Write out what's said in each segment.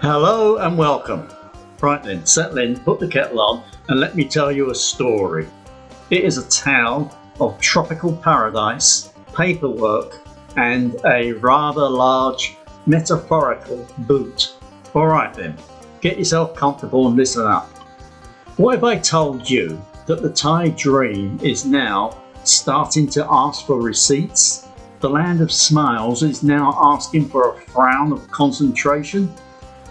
Hello and welcome. Right then, settle in, put the kettle on, and let me tell you a story. It is a tale of tropical paradise, paperwork, and a rather large metaphorical boot. Alright then, get yourself comfortable and listen up. What if I told you that the Thai dream is now starting to ask for receipts? The land of smiles is now asking for a frown of concentration?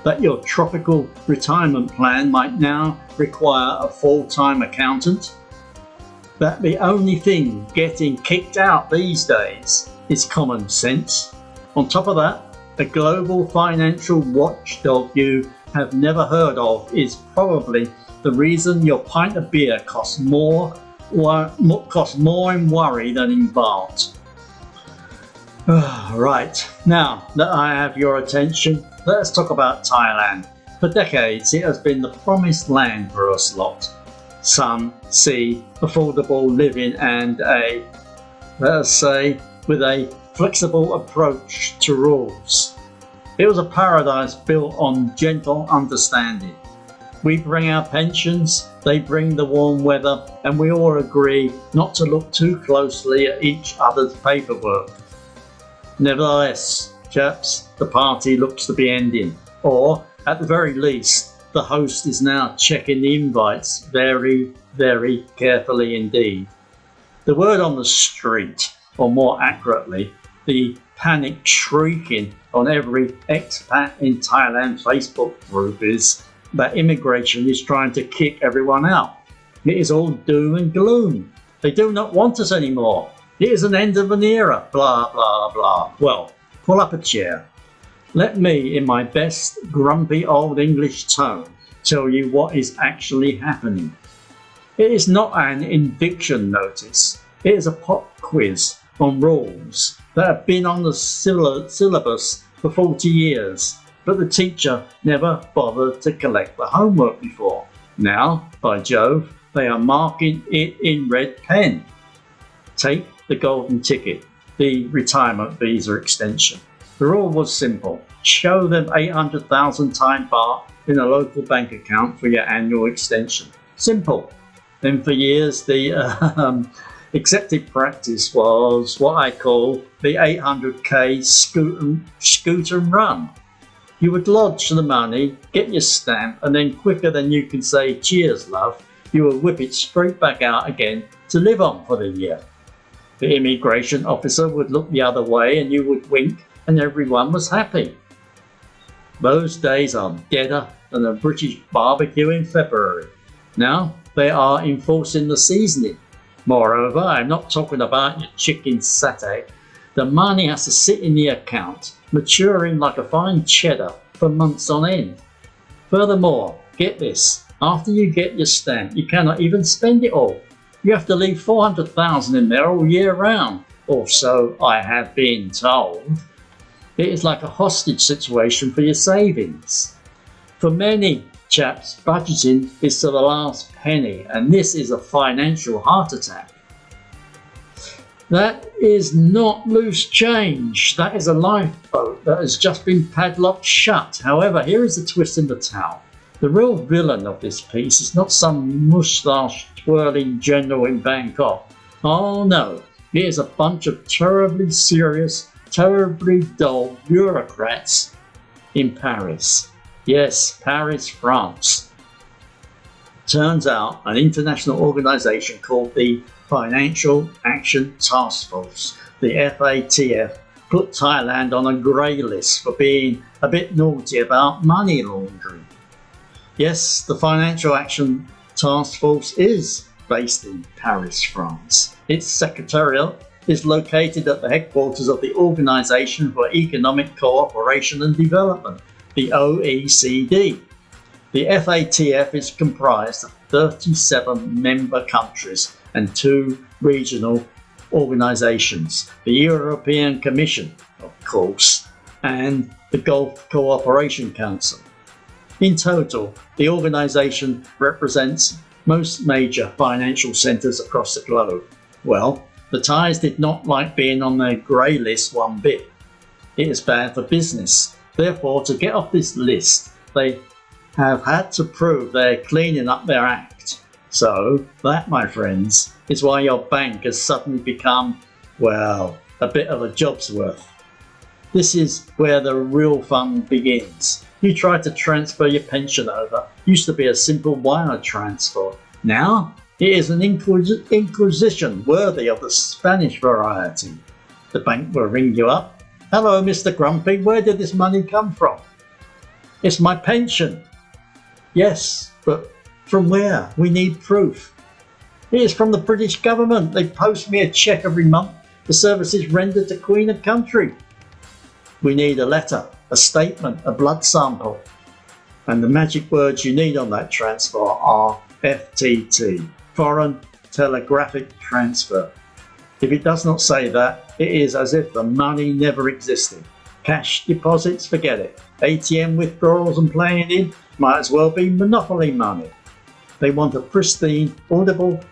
That your tropical retirement plan might now require a full-time accountant? That the only thing getting kicked out these days is common sense? On top of that, a global financial watchdog you have never heard of is probably the reason your pint of beer costs more in worry than in baht. Right, now that I have your attention, let's talk about Thailand. For decades it has been the promised land for us lot. Sun, sea, affordable living and let us say, with a flexible approach to rules. It was a paradise built on gentle understanding. We bring our pensions, they bring the warm weather, and we all agree not to look too closely at each other's paperwork. Nevertheless, chaps, the party looks to be ending, or at the very least, the host is now checking the invites very, very carefully indeed. The word on the street, or more accurately, the panic shrieking on every expat in Thailand Facebook group is that immigration is trying to kick everyone out. It is all doom and gloom. They do not want us anymore. It is an end of an era, blah, blah, blah. Well, pull up a chair. Let me, in my best grumpy old English tone, tell you what is actually happening. It is not an eviction notice. It is a pop quiz on rules that have been on the syllabus for 40 years, but the teacher never bothered to collect the homework before. Now, by Jove, they are marking it in red pen. Take the golden ticket, the retirement visa extension. The rule was simple. Show them 800,000 Thai baht in a local bank account for your annual extension. Simple. Then for years the accepted practice was what I call the 800k scoot and run. You would lodge the money, get your stamp, and then quicker than you can say cheers love, you would whip it straight back out again to live on for the year. The immigration officer would look the other way and you would wink and everyone was happy. Those days are deader than a British barbecue in February. Now they are enforcing the seasoning. Moreover, I'm not talking about your chicken satay. The money has to sit in the account, maturing like a fine cheddar for months on end. Furthermore, get this, after you get your stamp, you cannot even spend it all. You have to leave 400,000 in there all year round, or so I have been told. It is like a hostage situation for your savings. For many chaps, budgeting is to the last penny, and this is a financial heart attack. That is not loose change. That is a lifeboat that has just been padlocked shut. However, here is the twist in the tale. The real villain of this piece is not some moustache-twirling general in Bangkok. Oh no, it is a bunch of terribly serious, terribly dull bureaucrats in Paris. Yes, Paris, France. Turns out an international organisation called the Financial Action Task Force, the FATF, put Thailand on a grey list for being a bit naughty about money laundering. Yes, the Financial Action Task Force is based in Paris, France. Its secretariat is located at the headquarters of the Organisation for Economic Cooperation and Development, the OECD. The FATF is comprised of 37 member countries and 2 regional organisations, the European Commission, of course, and the Gulf Cooperation Council. In total, the organisation represents most major financial centres across the globe. Well, the Thais did not like being on their grey list one bit. It is bad for business. Therefore, to get off this list, they have had to prove they're cleaning up their act. So that, my friends, is why your bank has suddenly become, well, a bit of a job's worth. This is where the real fun begins. You try to transfer your pension over. Used to be a simple wire transfer. Now it is an inquisition worthy of the Spanish variety. The bank will ring you up. Hello, Mr. Grumpy, where did this money come from? It's my pension. Yes, but from where? We need proof. It is from the British government. They post me a cheque every month. The services rendered to Queen and Country. We need a letter, a statement, a blood sample. And the magic words you need on that transfer are FTT, Foreign Telegraphic Transfer. If it does not say that, it is as if the money never existed. Cash deposits, forget it. ATM withdrawals and playing it in might as well be monopoly money. They want a pristine, auditable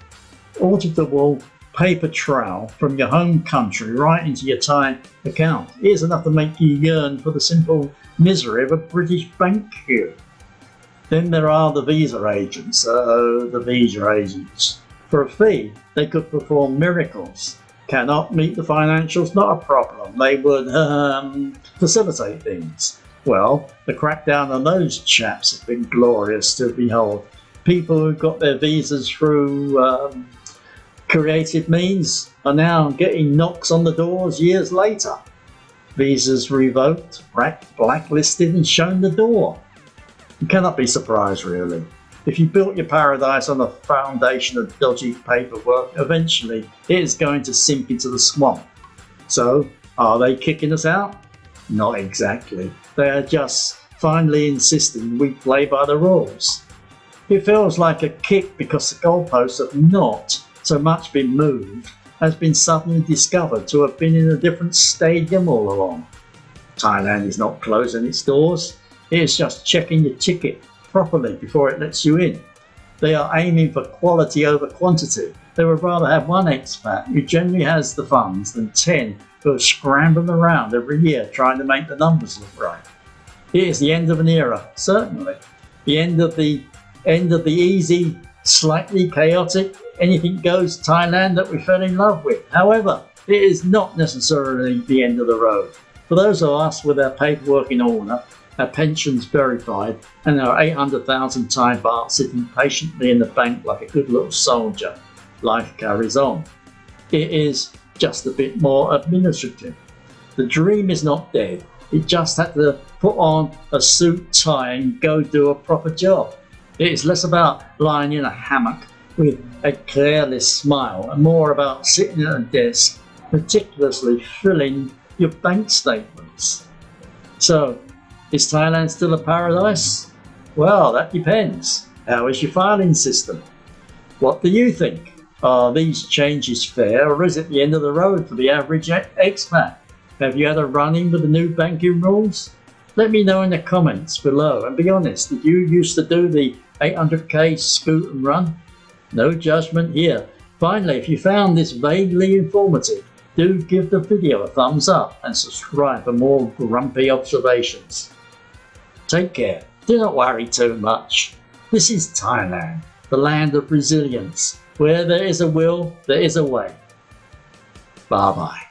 paper trail from your home country right into your Thai account. It is enough to make you yearn for the simple misery of a British bank queue. Then there are the visa agents. The visa agents. For a fee, they could perform miracles. Cannot meet the financials, not a problem. They would facilitate things. Well, the crackdown on those chaps has been glorious to behold. People who got their visas through creative means are now getting knocks on the doors years later. Visas revoked, blacklisted and shown the door. You cannot be surprised, really. If you built your paradise on a foundation of dodgy paperwork, eventually it is going to sink into the swamp. So, are they kicking us out? Not exactly. They are just finally insisting we play by the rules. It feels like a kick because the goalposts have not so much been moved as been suddenly discovered to have been in a different stadium all along. Thailand is not closing its doors. It is just checking your ticket properly before it lets you in. They are aiming for quality over quantity. They would rather have one expat who generally has the funds than 10 who are scrambling around every year trying to make the numbers look right. It is the end of an era, certainly. The end of the easy, slightly chaotic, anything goes Thailand that we fell in love with. However, it is not necessarily the end of the road. For those of us with our paperwork in order, our pensions verified, and our 800,000 Thai baht sitting patiently in the bank like a good little soldier, life carries on. It is just a bit more administrative. The dream is not dead. It just had to put on a suit, tie and go do a proper job. It is less about lying in a hammock with a careless smile and more about sitting at a desk meticulously filling your bank statements. So, is Thailand still a paradise? Well, that depends. How is your filing system? What do you think? Are these changes fair, or is it the end of the road for the average expat? Have you had a run-in with the new banking rules? Let me know in the comments below, and be honest, did you used to do the 800k scoot and run? No judgment here. Finally, if you found this vaguely informative, do give the video a thumbs up and subscribe for more grumpy observations. Take care. Do not worry too much. This is Thailand, the land of resilience. Where there is a will, there is a way. Bye bye.